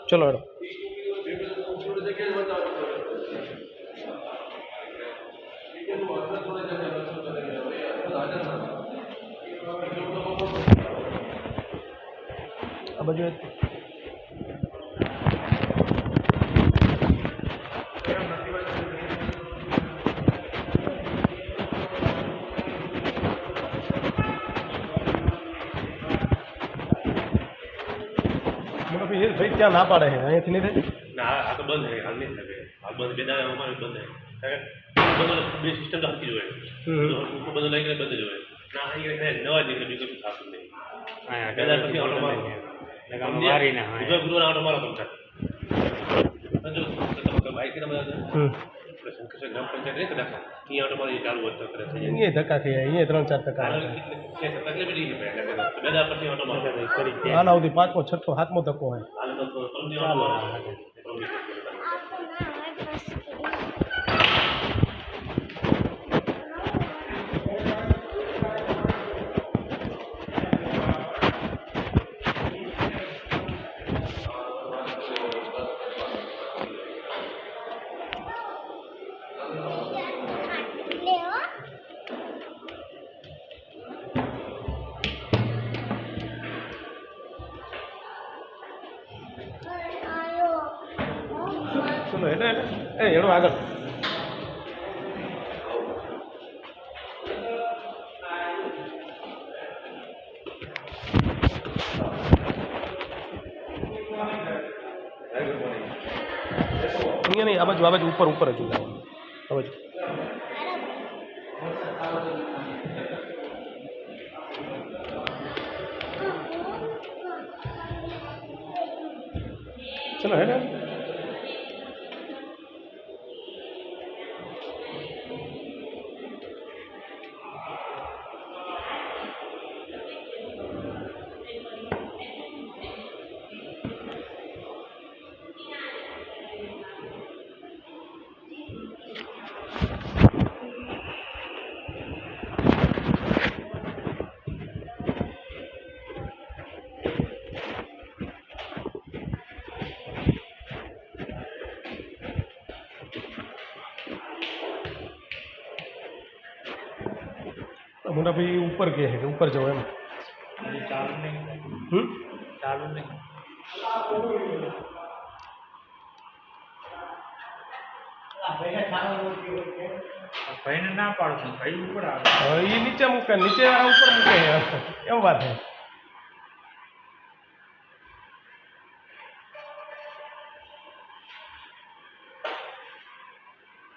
ચલો હેડો આ બાજુ ભાઈ ત્યાં ના પાડે છે અહીંયાથી નહીં થાય ના આ તો બંધ છે હાલ નહીં શકે હાલ બંધ બે દાડા અમારે બંધ છે બંધ બે સિસ્ટમ રાખી જોઈએ બધું લઈ બંધ જ હોય ના અહીં નવા નીકળે બીજું કશું થતું નહીં પછી ઓટો મારો ગુરુવાર ઓટો મારો તમે બાઈક શંકર ગ્રામ પંચાયત નહીં કદાચ અહીંયા ઓટો મારી ચાલુ વધતો કરે છે અહીંયા ધક્કા થઈ અહીંયા 3-4 ટકા તકલીફ નહીં બે દાડા પછી ઓટો મારો આના સુધી 5મો 6મો 7મો ધક્કો હોય ચલો એટલે એનો આગળ અહીંયા નહીં આ બાજુ ઉપર જ આ બાજુ ચલો હે ને मोटा भाई ऊपर गए हैं ऊपर जाओ है चालू नहीं चालू नहीं भाई ने ना पाड़ो भाई ऊपर आ ये नीचे मूके नीचे वाला ऊपर मूके है एम बात है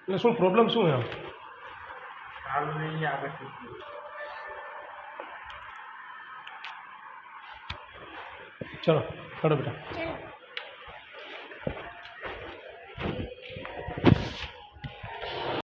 એટલે શું પ્રોબ્લેમ શું છે चालू नहीं आगे चलो खड़ो बेटा